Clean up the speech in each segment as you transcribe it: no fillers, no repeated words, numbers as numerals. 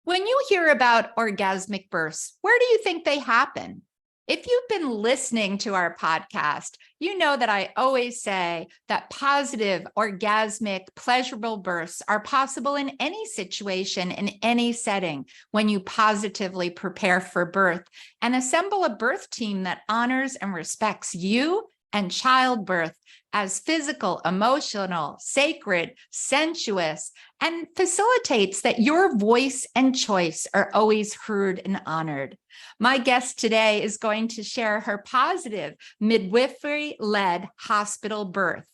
When you hear about orgasmic births, where do you think they happen? If you've been listening to our podcast, you know that I always say that positive, orgasmic, pleasurable births are possible in any situation, in any setting, when you positively prepare for birth and assemble a birth team that honors and respects you and childbirth as physical, emotional, sacred, sensuous, and facilitates that your voice and choice are always heard and honored. My guest today is going to share her positive midwifery-led hospital birth.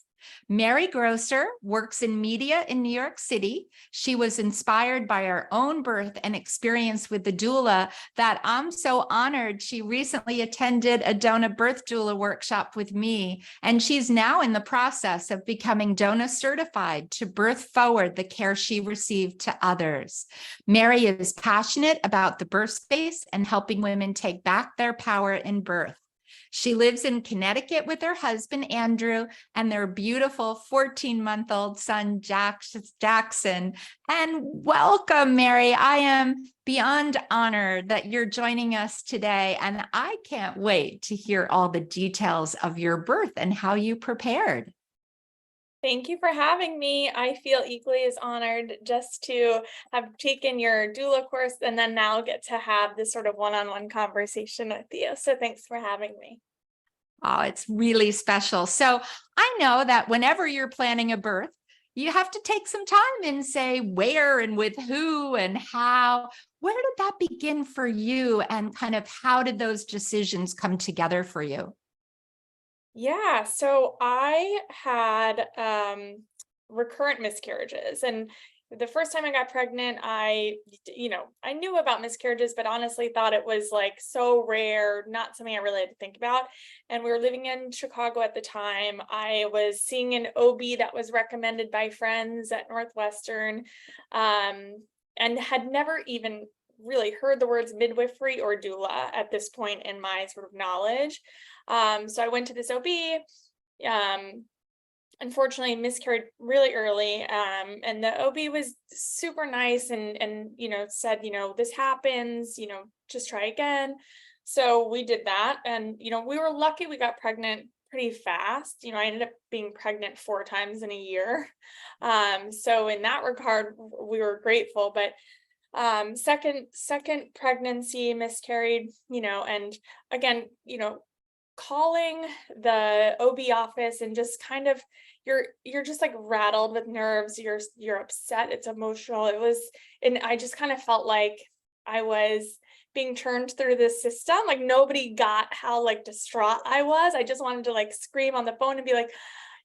Merri Gruesser works in media in New York City. She was inspired by her own birth and experience with the doula that I'm so honored she recently attended a DONA birth doula workshop with me, and she's now in the process of becoming DONA-certified to birth forward the care she received to others. Merri is passionate about the birth space and helping women take back their power in birth. She lives in Connecticut with her husband, Andrew, and their beautiful 14-month-old son, Jackson. And welcome, Merri. I am beyond honored that you're joining us today, and I can't wait to hear all the details of your birth and how you prepared. Thank you for having me. I feel equally as honored just to have taken your doula course and then now get to have this sort of one-on-one conversation with you. So thanks for having me. Oh, it's really special. So I know that whenever you're planning a birth, you have to take some time and say where and with who and how. Where did that begin for you, and kind of how did those decisions come together for you? Yeah, so I had recurrent miscarriages, and the first time I got pregnant, I knew about miscarriages, but honestly thought it was like so rare, not something I really had to think about. And we were living in Chicago at the time. I was seeing an OB that was recommended by friends at Northwestern, and had never even really heard the words midwifery or doula at this point in my sort of knowledge. So I went to this OB, unfortunately miscarried really early. And the OB was super nice and said, this happens, just try again. So we did that. And, we were lucky we got pregnant pretty fast. I ended up being pregnant 4 times in a year. So in that regard, we were grateful, but second pregnancy miscarried, and again, calling the OB office and just kind of, you're just like rattled with nerves. You're upset. It's emotional. And I just kind of felt like I was being turned through this system. Like nobody got how like distraught I was. I just wanted to like scream on the phone and be like,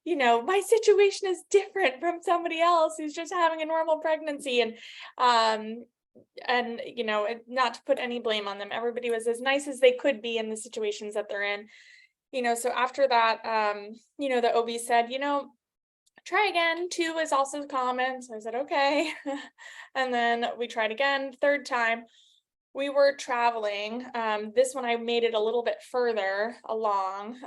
my situation is different from somebody else who's just having a normal pregnancy. And not to put any blame on them. Everybody was as nice as they could be in the situations that they're in. So after that, the OB said, try again. 2 is also common. So I said, okay. And then we tried again. 3rd time, we were traveling. This one I made it a little bit further along.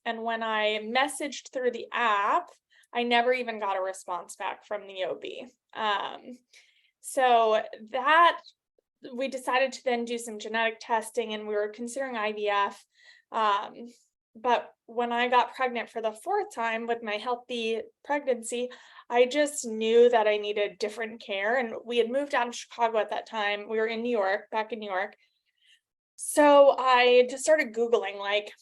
And when I messaged through the app, I never even got a response back from the OB. So that we decided to then do some genetic testing, and we were considering IVF. But when I got pregnant for the 4th time with my healthy pregnancy, I just knew that I needed different care. And we had moved out of Chicago at that time. We were in New York, back in New York. So I just started Googling like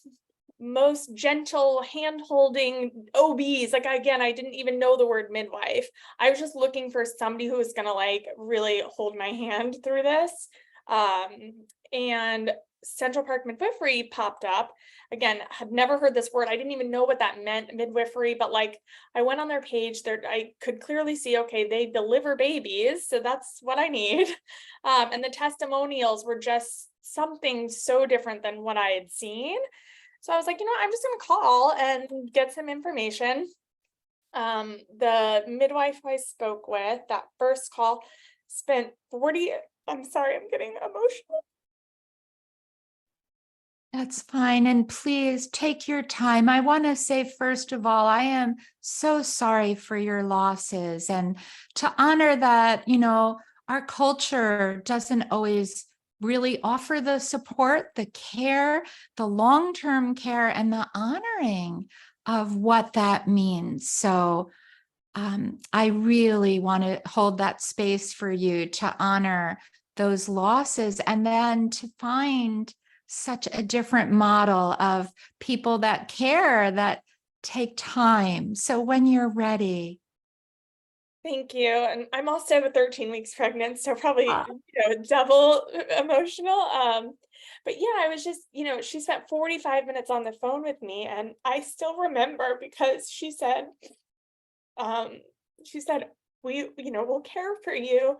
most gentle hand-holding OBs. Like, again, I didn't even know the word midwife. I was just looking for somebody who was gonna like really hold my hand through this. And Central Park Midwifery popped up. Again, had never heard this word. I didn't even know what that meant, midwifery, but like I went on their page there, I could clearly see, okay, they deliver babies. So that's what I need. And the testimonials were just something so different than what I had seen. So I was like, I'm just going to call and get some information. The midwife I spoke with, that first call, spent I'm sorry, I'm getting emotional. That's fine. And please take your time. I want to say, first of all, I am so sorry for your losses, and to honor that, our culture doesn't always really offer the support, the care, the long-term care, and the honoring of what that means. So I really want to hold that space for you to honor those losses and then to find such a different model of people that care, that take time. So when you're ready. Thank you. And I'm also 13 weeks pregnant, so probably, double emotional. But yeah, I was just, she spent 45 minutes on the phone with me, and I still remember because um, she said, we'll care for you.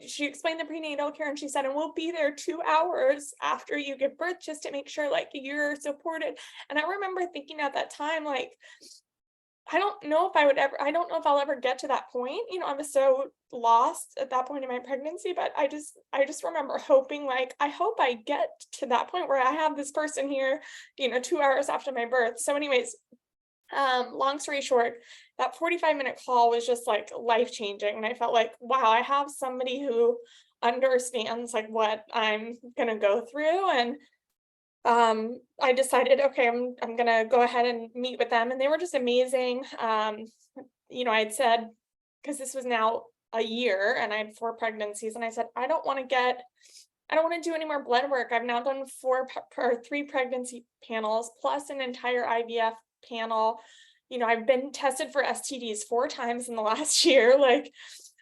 She explained the prenatal care, and she said, and we'll be there 2 hours after you give birth just to make sure like you're supported. And I remember thinking at that time, like, I don't know if I'll ever get to that point. I was so lost at that point in my pregnancy, but I just remember hoping, like, I hope I get to that point where I have this person here, 2 hours after my birth. So anyways, long story short, that 45-minute call was just like life-changing. And I felt like, wow, I have somebody who understands like what I'm gonna go through. And I decided, okay, I'm gonna go ahead and meet with them, and they were just amazing. I'd said, because this was now a year and I had 4 pregnancies, and I said, I don't want to do any more blood work. I've now done 3 pregnancy panels plus an entire IVF panel. I've been tested for STDs 4 times in the last year. Like,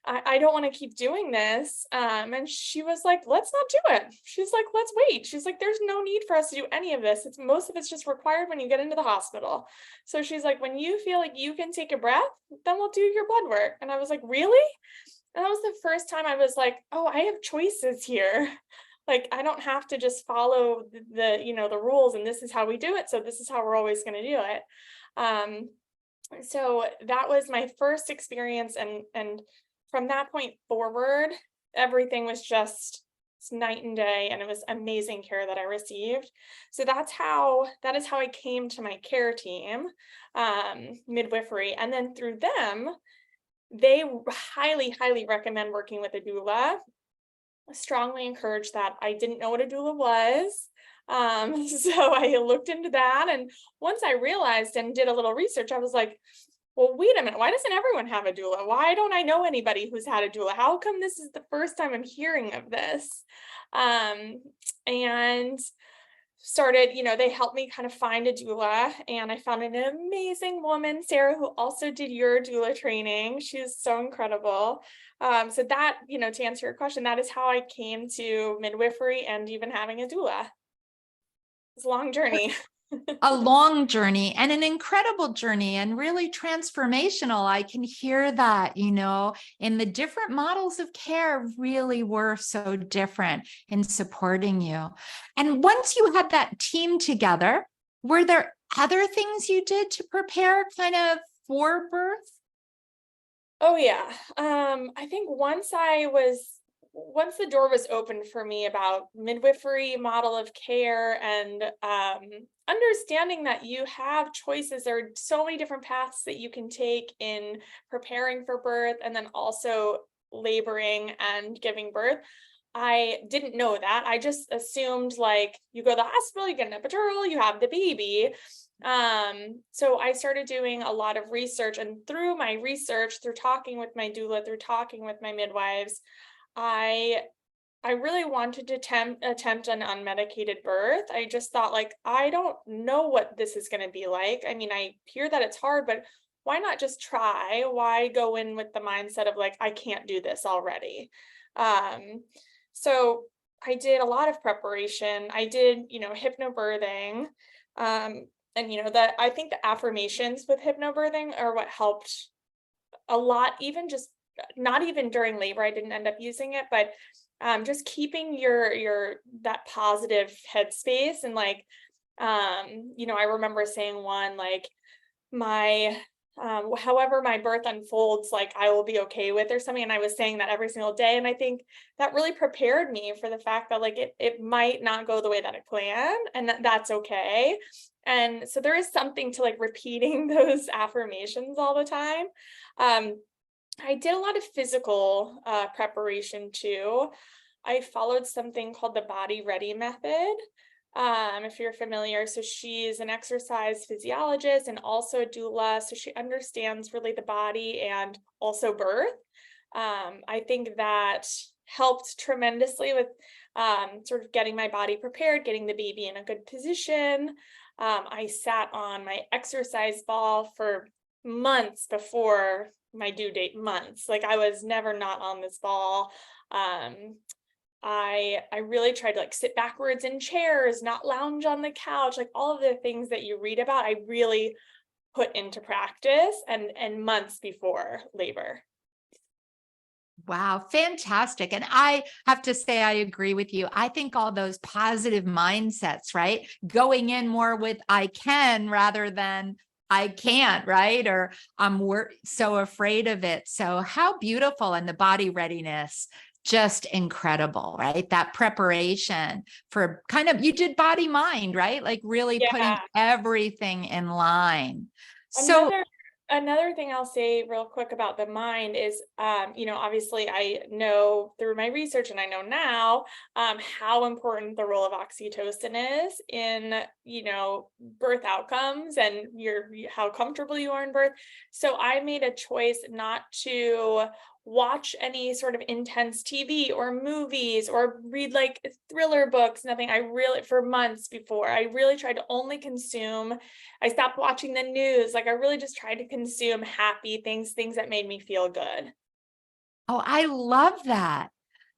I don't want to keep doing this. And she was like, let's not do it. She's like, let's wait. She's like, there's no need for us to do any of this. Most of it's just required when you get into the hospital. So she's like, when you feel like you can take a breath, then we'll do your blood work. And I was like, really? And that was the first time I was like, oh, I have choices here. Like, I don't have to just follow the rules, and this is how we do it. So this is how we're always going to do it. So that was my first experience. And from that point forward, everything was just night and day, and it was amazing care that I received. So that is how I came to my care team, midwifery. And then through them, they highly, highly recommend working with a doula. I strongly encourage that. I didn't know what a doula was. So I looked into that. And once I realized and did a little research, I was like, well, wait a minute, why doesn't everyone have a doula? Why don't I know anybody who's had a doula? How come this is the first time I'm hearing of this? And started, they helped me kind of find a doula, and I found an amazing woman, Sarah, who also did your doula training. She was so incredible. So that, to answer your question, that is how I came to midwifery and even having a doula. It's a long journey. A long journey and an incredible journey, and really transformational. I can hear that, in the different models of care really were so different in supporting you. And once you had that team together, were there other things you did to prepare kind of for birth? Oh yeah. I think once the door was open for me about midwifery model of care, and understanding that you have choices. There are so many different paths that you can take in preparing for birth and then also laboring and giving birth. I didn't know that. I just assumed like you go to the hospital, you get an epidural, you have the baby. So I started doing a lot of research, and through my research, through talking with my doula, through talking with my midwives, I really wanted to attempt an unmedicated birth. I just thought, like, I don't know what this is going to be like. I mean, I hear that it's hard, but why not just try? Why go in with the mindset of like, I can't do this already? So I did a lot of preparation. I did, hypnobirthing. And, that I think the affirmations with hypnobirthing are what helped a lot, even just not even during labor. I didn't end up using it, but just keeping that positive headspace. And like, I remember saying one, like, my however my birth unfolds, like, I will be okay with, or something. And I was saying that every single day. And I think that really prepared me for the fact that like it might not go the way that I planned, and that's okay. And so there is something to like repeating those affirmations all the time. I did a lot of physical preparation too. I followed something called the Body Ready method. If you're familiar, so she's an exercise physiologist and also a doula, so she understands really the body and also birth. I think that helped tremendously with sort of getting my body prepared, getting the baby in a good position. I sat on my exercise ball for months before my due date, months. Like I was never not on this ball. I really tried to like sit backwards in chairs, not lounge on the couch, like all of the things that you read about, I really put into practice and months before labor. Wow, fantastic. And I have to say, I agree with you. I think all those positive mindsets, right? Going in more with I can rather than I can't, right? Or so afraid of it. So, how beautiful. And the body readiness, just incredible, right? That preparation for kind of, you did body mind, right? Like really putting Yeah. everything in line. So, Another thing I'll say real quick about the mind is, obviously I know through my research and I know now how important the role of oxytocin is in, birth outcomes and how comfortable you are in birth. So I made a choice not to watch any sort of intense TV or movies or read like thriller books, nothing. I really, for months before, I really tried to only consume. I stopped watching the news. Like I really just tried to consume happy things, things that made me feel good. oh, I love that.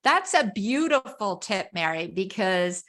That's a beautiful tip, Merri, because,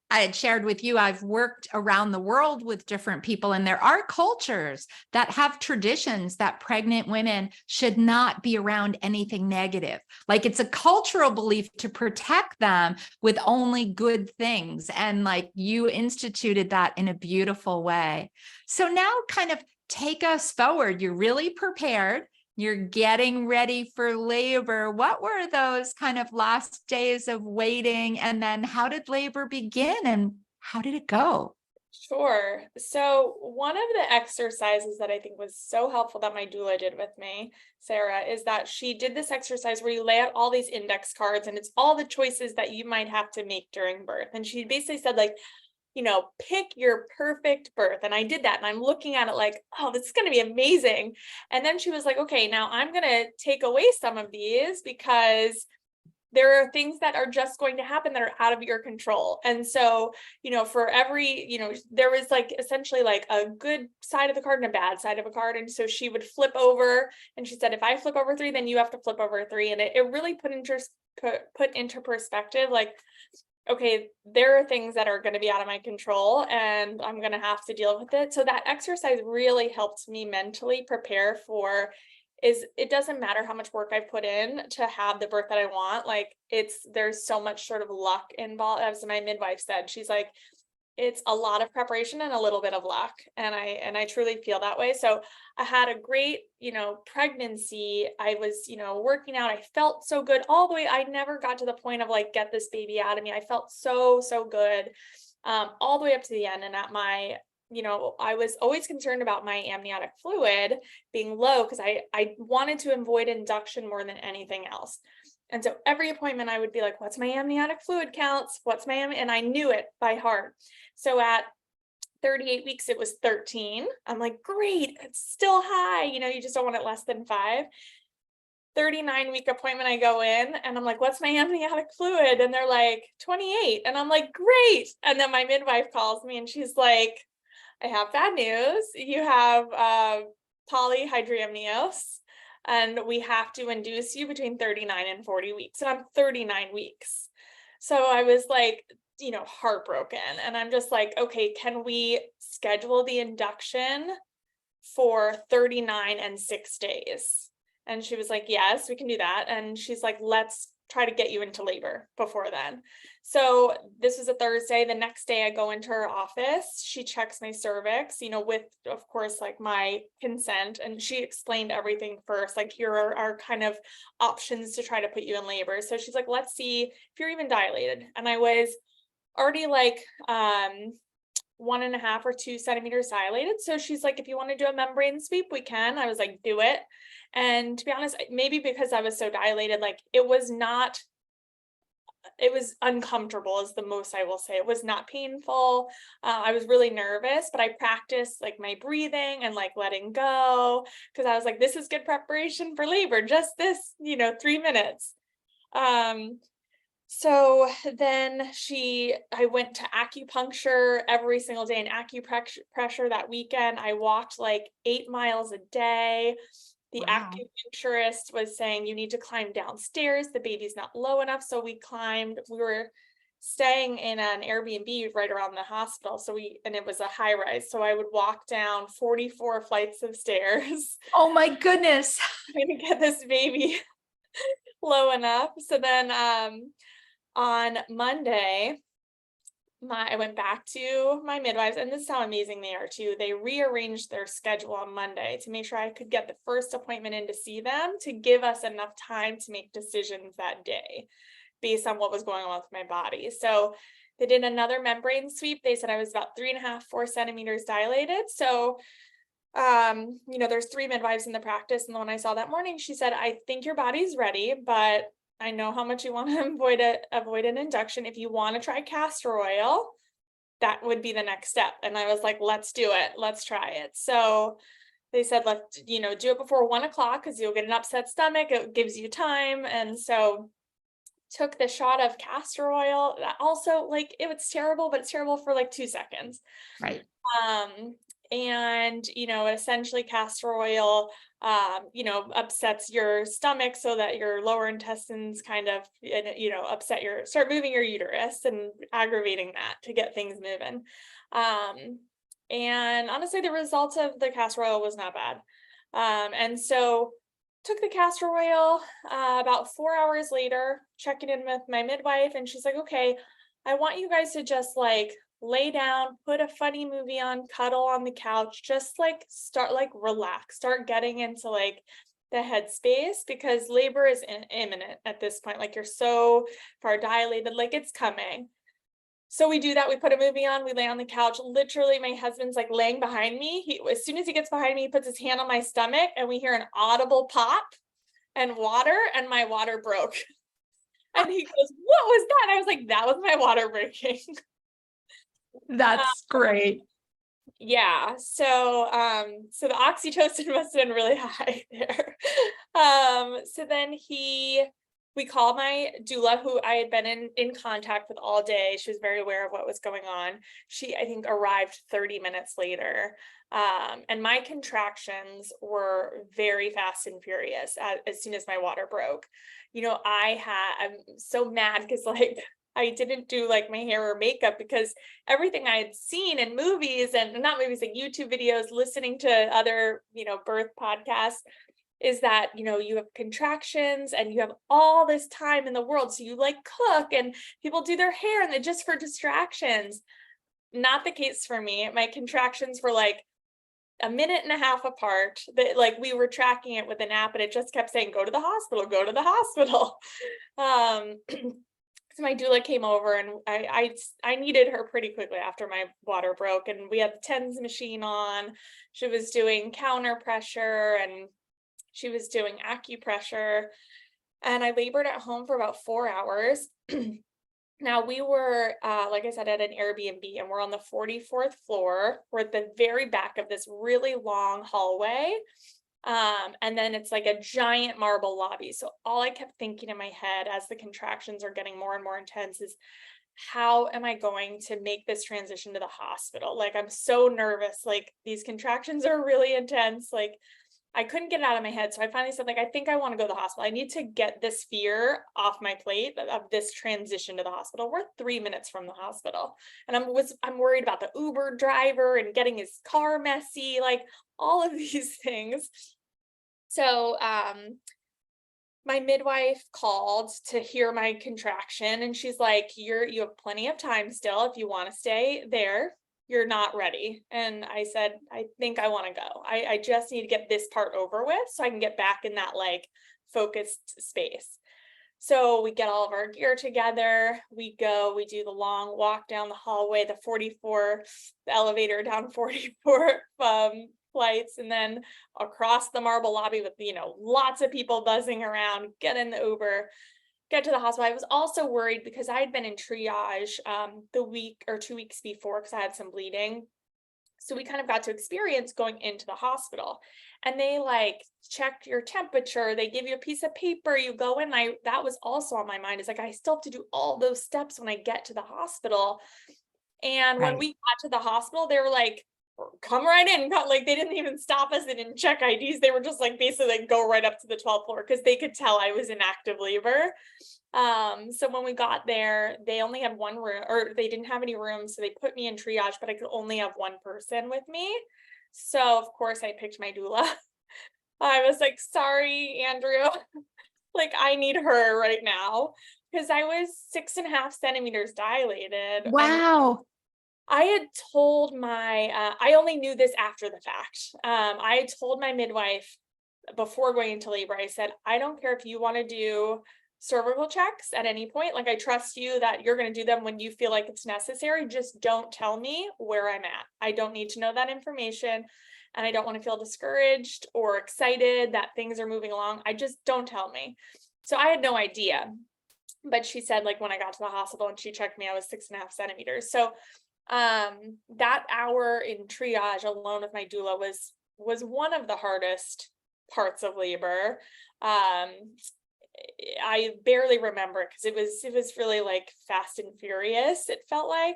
I had shared with you, I've worked around the world with different people, and there are cultures that have traditions that pregnant women should not be around anything negative. Like it's a cultural belief to protect them with only good things. And like you instituted that in a beautiful way. So now kind of take us forward. You're really prepared. You're getting ready for labor. What were those kind of last days of waiting? And then how did labor begin and how did it go? Sure. So one of the exercises that I think was so helpful that my doula did with me, Sarah, is that she did this exercise where you lay out all these index cards and it's all the choices that you might have to make during birth. And she basically said, like, pick your perfect birth. And I did that. And I'm looking at it like, oh, this is going to be amazing. And then she was like, okay, now I'm going to take away some of these because there are things that are just going to happen that are out of your control. And so, for every, there was like essentially like a good side of the card and a bad side of a card. And so she would flip over and she said, if I flip over 3, then you have to flip over 3. And it really put into perspective, like, okay, there are things that are going to be out of my control and I'm going to have to deal with it. So that exercise really helped me mentally prepare for it doesn't matter how much work I've put in to have the birth that I want. Like there's so much sort of luck involved. As my midwife said, she's like, it's a lot of preparation and a little bit of luck. And I truly feel that way. So I had a great, pregnancy. I was, working out. I felt so good all the way. I never got to the point of like, get this baby out of me. I felt so, so good all the way up to the end. And at my, I was always concerned about my amniotic fluid being low because I wanted to avoid induction more than anything else. And so every appointment I would be like, what's my amniotic fluid counts? And I knew it by heart. So at 38 weeks, it was 13. I'm like, great, it's still high. You just don't want it less than 5. 39-week appointment, I go in and I'm like, what's my amniotic fluid? And they're like, 28. And I'm like, great. And then my midwife calls me and she's like, I have bad news. You have polyhydramnios and we have to induce you between 39 and 40 weeks. And I'm 39 weeks. So I was like, heartbroken. And I'm just like, okay, can we schedule the induction for 39 and 6 days? And she was like, yes, we can do that. And she's like, let's try to get you into labor before then. So this was a Thursday. The next day I go into her office. She checks my cervix, with, of course, like my consent. And she explained everything first, like here are our kind of options to try to put you in labor. So she's like, let's see if you're even dilated. And I was already like, 1.5 or 2 centimeters dilated. So she's like, if you want to do a membrane sweep, we can. I was like, do it. And to be honest, maybe because I was so dilated, like it was uncomfortable is the most I will say. It was not painful. I was really nervous, but I practiced like my breathing and like letting go, because I was like, this is good preparation for labor, just this, 3 minutes. So then I went to acupuncture every single day, and acupressure that weekend. I walked like 8 miles a day. The Wow. acupuncturist was saying, you need to climb downstairs. The baby's not low enough. So we climbed. We were staying in an Airbnb right around the hospital. And it was a high rise. So I would walk down 44 flights of stairs Oh my goodness. trying to get this baby low enough. So then on Monday, I went back to my midwives, and this is how amazing they are too. They rearranged their schedule on Monday to make sure I could get the first appointment in to see them, to give us enough time to make decisions that day based on what was going on with my body. So they did another membrane sweep. They said I was about 3.5, 4 centimeters dilated. So, there's 3 midwives in the practice. And the one I saw that morning, she said, I think your body's ready, but I know how much you want to avoid an induction. If you want to try castor oil, that would be the next step. And I was like, let's do it. Let's try it. So they said, let's, do it before 1 o'clock, because you'll get an upset stomach. It gives you time. And so took the shot of castor oil. That also, like, it was terrible, but it's terrible for like 2 seconds. Right. And essentially castor oil upsets your stomach so that your lower intestines kind of start moving your uterus and aggravating that to get things moving. And honestly, the results of the castor oil was not bad. And so took the castor oil. About 4 hours later, checking in with my midwife, and she's like, okay, I want you guys to just like lay down, put a funny movie on, cuddle on the couch, just like start like relax, start getting into like the headspace, because labor is imminent at this point. Like, you're so far dilated, like it's coming. So we do that. We put a movie on, we lay on the couch. Literally, my husband's like laying behind me. As soon as he gets behind me, he puts his hand on my stomach, and we hear an audible pop and water, and my water broke. And he goes, what was that? And I was like, that was my water breaking. That's great. Yeah. So the oxytocin must have been really high there. So then we called my doula, who I had been in contact with all day. She was very aware of what was going on. She, I think, arrived 30 minutes later. And my contractions were very fast and furious as soon as my water broke. I'm so mad because like I didn't do like my hair or makeup, because everything I had seen in movies, and not movies, like YouTube videos, listening to other, birth podcasts, is that, you have contractions and you have all this time in the world. So you like cook and people do their hair and they're just for distractions. Not the case for me. My contractions were like 1.5 minutes apart. That, like, we were tracking it with an app, and it just kept saying, go to the hospital, go to the hospital. So my doula came over, and I needed her pretty quickly after my water broke, and we had the TENS machine on. She was doing counter pressure and she was doing acupressure, and I labored at home for about 4 hours. Now we were, like I said, at an Airbnb, and we're on the 44th floor. We're at the very back of this really long hallway. And then it's like a giant marble lobby. So all I kept thinking in my head as the contractions are getting more and more intense is, how am I going to make this transition to the hospital? Like, I'm so nervous. Like, these contractions are really intense. Like, I couldn't get it out of my head. So I finally said, like, I think I want to go to the hospital. I need to get this fear off my plate of this transition to the hospital. We're 3 minutes from the hospital. And I'm worried about the Uber driver and getting his car messy, like all of these things. So my midwife called to hear my contraction, and she's like, you have plenty of time still. If you want to stay there, you're not ready. And I said, I think I want to go. I just need to get this part over with so I can get back in that like focused space. So we get all of our gear together, we do the long walk down the hallway, the elevator down 44 flights, and then across the marble lobby with, lots of people buzzing around, get in the Uber, get to the hospital. I was also worried because I had been in triage the week or 2 weeks before because I had some bleeding. So we kind of got to experience going into the hospital, and they like check your temperature. They give you a piece of paper, you go in. That was also on my mind. Is like, I still have to do all those steps when I get to the hospital. And when Right. we got to the hospital, they were like, come right in. Like, they didn't even stop us. They didn't check IDs. They were just like, basically like, go right up to the 12th floor because they could tell I was in active labor. So when we got there, they only had one room, or they didn't have any rooms. So they put me in triage, but I could only have one person with me. So of course I picked my doula. I was like, sorry, Andrew, like I need her right now. Because I was 6.5 centimeters dilated. And Wow. I had told I only knew this after the fact. I had told my midwife before going into labor, I said, I don't care if you want to do cervical checks at any point. Like, I trust you that you're going to do them when you feel like it's necessary. Just don't tell me where I'm at. I don't need to know that information. And I don't want to feel discouraged or excited that things are moving along. I just don't tell me. So I had no idea. But she said, like, when I got to the hospital and she checked me, I was 6.5 centimeters. So that hour in triage alone with my doula was one of the hardest parts of labor. I barely remember it because it was really like fast and furious, it felt like.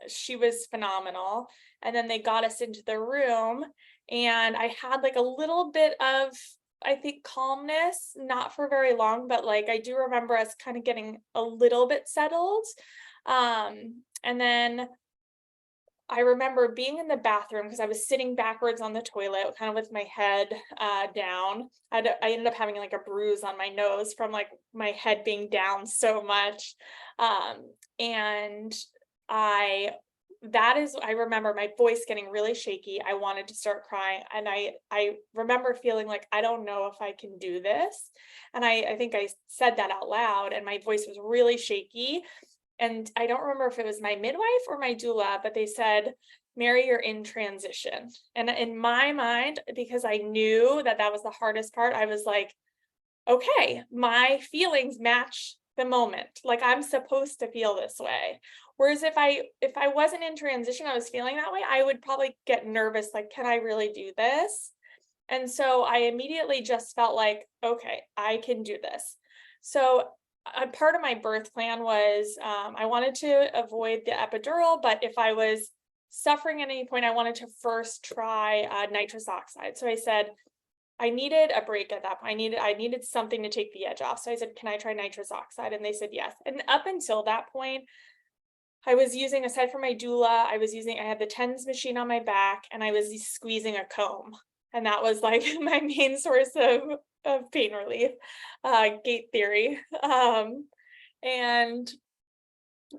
She was phenomenal. And then they got us into the room, and I had like a little bit of, I think, calmness, not for very long, but like I do remember us kind of getting a little bit settled. And then I remember being in the bathroom because I was sitting backwards on the toilet, kind of with my head down. I ended up having like a bruise on my nose from like my head being down so much. And I remember my voice getting really shaky. I wanted to start crying. And I remember feeling like, I don't know if I can do this. And I think I said that out loud, and my voice was really shaky. And I don't remember if it was my midwife or my doula, but they said, Merri, you're in transition. And in my mind, because I knew that was the hardest part, I was like, okay, my feelings match the moment. Like, I'm supposed to feel this way. Whereas if I wasn't in transition, I was feeling that way, I would probably get nervous. Like, can I really do this? And so I immediately just felt like, okay, I can do this. So a part of my birth plan was I wanted to avoid the epidural, but if I was suffering at any point, I wanted to first try nitrous oxide. So I said, I needed a break at that point. I needed something to take the edge off. So I said, can I try nitrous oxide? And they said yes. And up until that point, I was using, aside from my doula, I had the TENS machine on my back, and I was squeezing a comb. And that was like my main source of pain relief, gate theory. And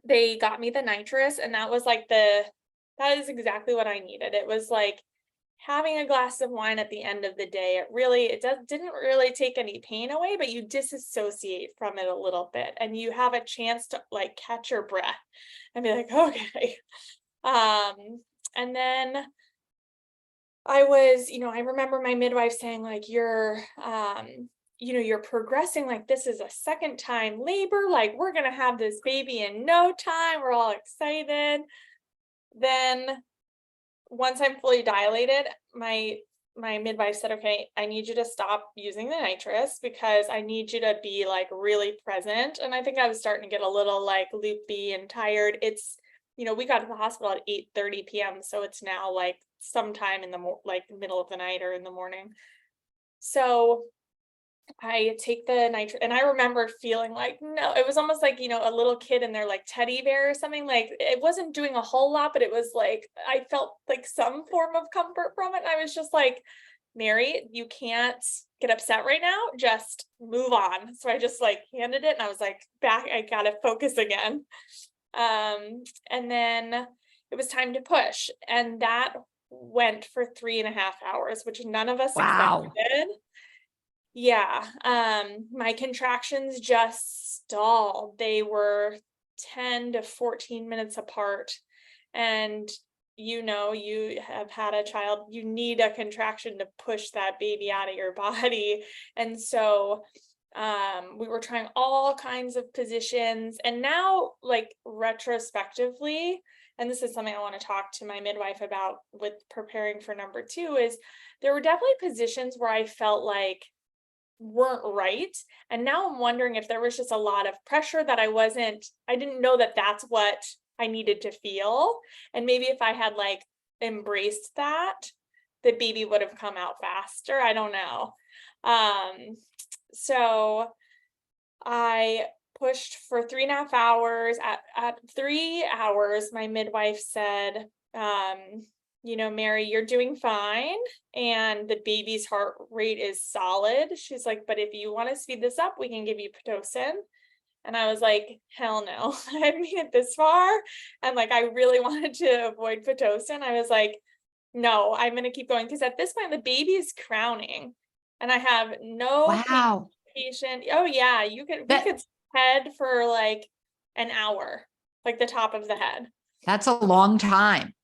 they got me the nitrous, and that was like that is exactly what I needed. It was like having a glass of wine at the end of the day. Didn't really take any pain away, but you disassociate from it a little bit, and you have a chance to like catch your breath and be like, okay. And then I remember my midwife saying, like, you're progressing, like this is a second time labor, like we're going to have this baby in no time. We're all excited. Then once I'm fully dilated, my midwife said, okay, I need you to stop using the nitrous because I need you to be like really present. And I think I was starting to get a little like loopy and tired. It's, we got to the hospital at 8:30 p.m. So it's now like sometime in the middle of the night or in the morning. So I take the nitrous, and I remember feeling like, no, it was almost like, a little kid in their like teddy bear or something. Like, it wasn't doing a whole lot, but it was like, I felt like some form of comfort from it. And I was just like, Merri, you can't get upset right now, just move on. So I just like handed it, and I was like, back, I gotta focus again. And then it was time to push, and that went for 3.5 hours, which none of us Wow. expected. Yeah. My contractions just stalled. They were 10 to 14 minutes apart. And you have had a child, you need a contraction to push that baby out of your body. And so we were trying all kinds of positions. And now, like retrospectively, and this is something I want to talk to my midwife about with preparing for number 2, is there were definitely positions where I felt like weren't right. And now I'm wondering if there was just a lot of pressure that I didn't know that that's what I needed to feel. And maybe if I had like embraced that, the baby would have come out faster. I don't know. So I pushed for 3.5 hours. At 3 hours, my midwife said, Merri, you're doing fine. And the baby's heart rate is solid. She's like, but if you want to speed this up, we can give you Pitocin. And I was like, hell no, I made it this far. And like, I really wanted to avoid Pitocin. I was like, no, I'm going to keep going. Because at this point, the baby is crowning and I have no Wow. patient. Oh yeah, we could head for like an hour, like the top of the head. That's a long time.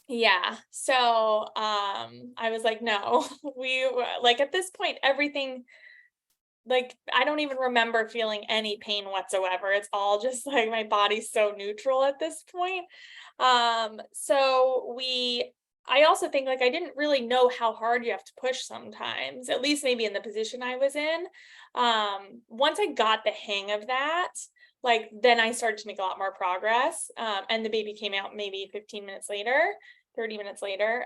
Yeah. So I was like, no, we like at this point, everything, like I don't even remember feeling any pain whatsoever. It's all just like my body's so neutral at this point. So I also think like I didn't really know how hard you have to push sometimes, at least maybe in the position I was in. Once I got the hang of that, like then I started to make a lot more progress. And the baby came out maybe 15 minutes later, 30 minutes later.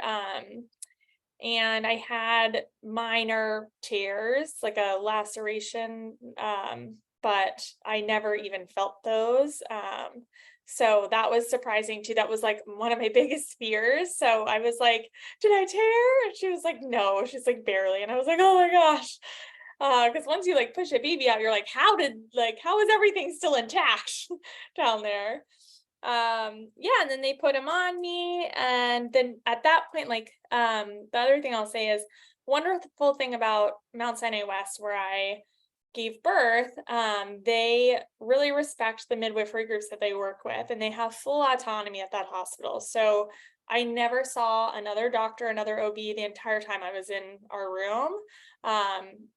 And I had minor tears, like a laceration, but I never even felt those. So that was surprising too. That was like one of my biggest fears. So I was like, did I tear? And she was like, no, she's like barely. And I was like, oh my gosh. Because once you like push a baby out, you're like, how is everything still intact down there? And then they put him on me. And then at that point, like, the other thing I'll say is wonderful thing about Mount Sinai West, where I gave birth, they really respect the midwifery groups that they work with, and they have full autonomy at that hospital. So I never saw another doctor, another OB the entire time I was in our room.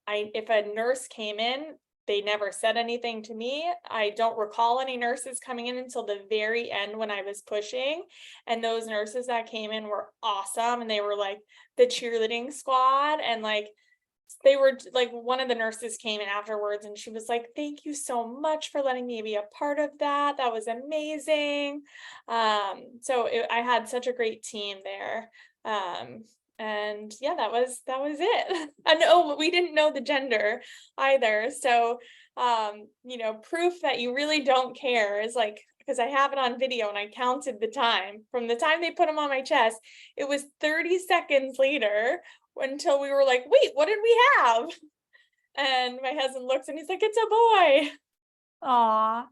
If a nurse came in, they never said anything to me. I don't recall any nurses coming in until the very end when I was pushing. And those nurses that came in were awesome. And they were like the cheerleading squad. And like, they were like, one of the nurses came in afterwards and she was like, thank you so much for letting me be a part of that. That was amazing. I had such a great team there. And yeah, that was it. And we didn't know the gender either. So, proof that you really don't care is like, because I have it on video and I counted the time from the time they put them on my chest. It was 30 seconds later until we were like, wait, what did we have? And my husband looks and he's like, it's a boy. Aw.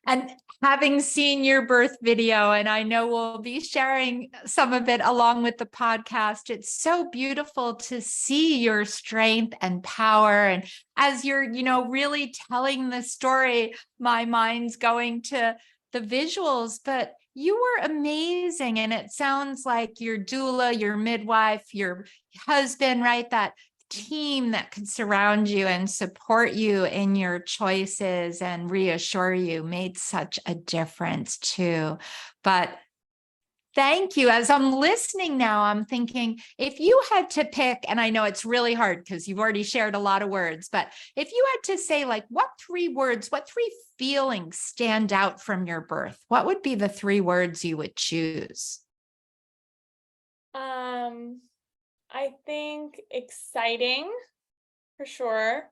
And having seen your birth video, and I know we'll be sharing some of it along with the podcast, it's so beautiful to see your strength and power. And as you're, really telling the story, my mind's going to the visuals, but you were amazing. And it sounds like your doula, your midwife, your husband, right? That team that could surround you and support you in your choices and reassure you made such a difference too. But thank you. As I'm listening now, I'm thinking if you had to pick, and I know it's really hard because you've already shared a lot of words, but if you had to say like what 3 words, what 3 feelings stand out from your birth, what would be the 3 words you would choose? I think exciting for sure.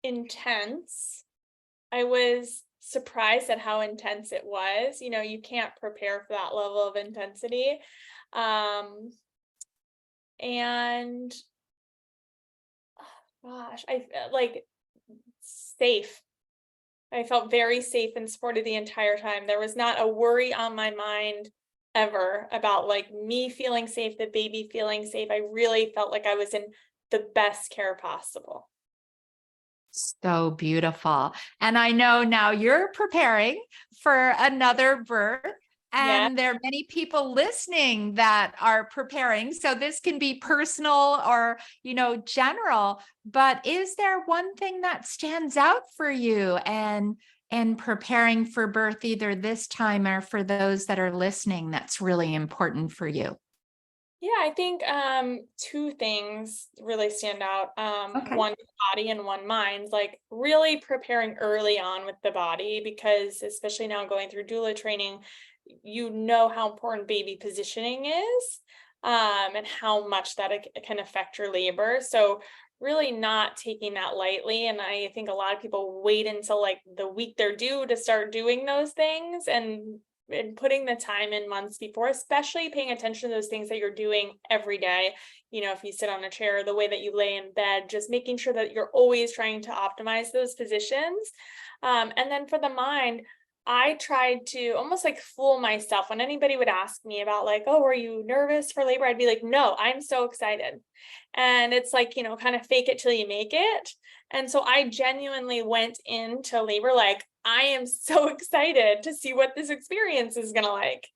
Intense. I was surprised at how intense it was. You can't prepare for that level of intensity. And gosh, I felt like safe. I felt very safe and supported the entire time. There was not a worry on my mind ever about like me feeling safe, the baby feeling safe. I really felt like I was in the best care possible. So beautiful. And I know now you're preparing for another birth. Yeah. And there are many people listening that are preparing. So this can be personal or, general, but is there one thing that stands out for you and preparing for birth either this time or for those that are listening that's really important for you? Yeah, I think two things really stand out. Okay. One body and one mind, like really preparing early on with the body, because especially now going through doula training, you know how important baby positioning is, and how much that it can affect your labor. So really not taking that lightly. And I think a lot of people wait until like the week they're due to start doing those things, and putting the time in months before, especially paying attention to those things that you're doing every day. If you sit on a chair, the way that you lay in bed, just making sure that you're always trying to optimize those positions. And then for the mind, I tried to almost like fool myself when anybody would ask me about like, oh, are you nervous for labor? I'd be like, no, I'm so excited. And it's like, kind of fake it till you make it. And so I genuinely went into labor like, I am so excited to see what this experience is going to like.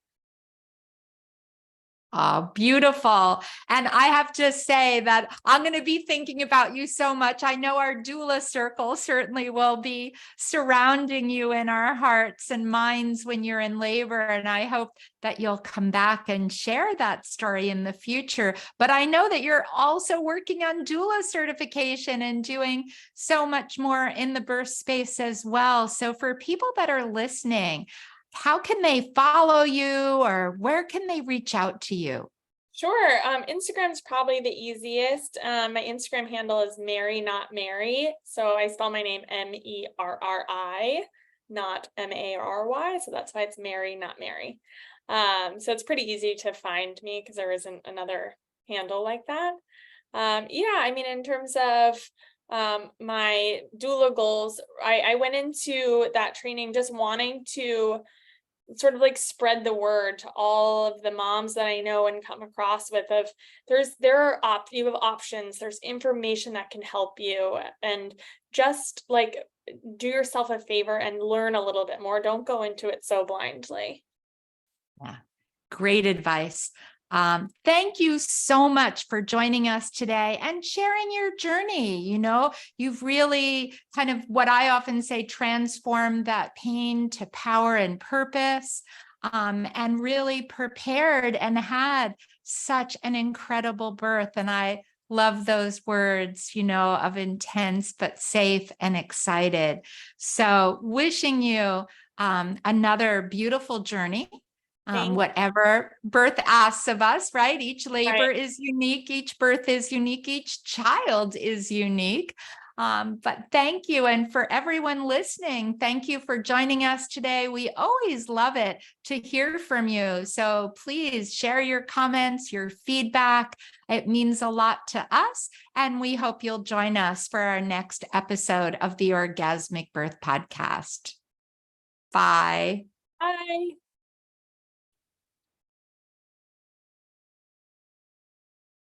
Oh, beautiful. And I have to say that I'm going to be thinking about you so much. I know our doula circle certainly will be surrounding you in our hearts and minds when you're in labor. And I hope that you'll come back and share that story in the future. But I know that you're also working on doula certification and doing so much more in the birth space as well. So for people that are listening, how can they follow you or where can they reach out to you? Sure. Instagram's probably the easiest. My Instagram handle is Merri, not Mary. So I spell my name Merri, not Mary. So that's why it's Merri, not Mary. So it's pretty easy to find me because there isn't another handle like that. Yeah, I mean, in terms of my doula goals, I went into that training just wanting to sort of like spread the word to all of the moms that I know and come across with of you have options, there's information that can help you, and just like do yourself a favor and learn a little bit more. Don't go into it so blindly. Yeah, great advice. Thank you so much for joining us today and sharing your journey. You've really kind of what I often say, transformed that pain to power and purpose, and really prepared and had such an incredible birth. And I love those words, of intense, but safe and excited. So wishing you another beautiful journey. Thank Whatever birth asks of us, right? Each labor Right. is unique, each birth is unique, each child is unique. But thank you. And for everyone listening, thank you for joining us today. We always love it to hear from you. So please share your comments, your feedback. It means a lot to us. And we hope you'll join us for our next episode of the Orgasmic Birth Podcast. Bye. Bye.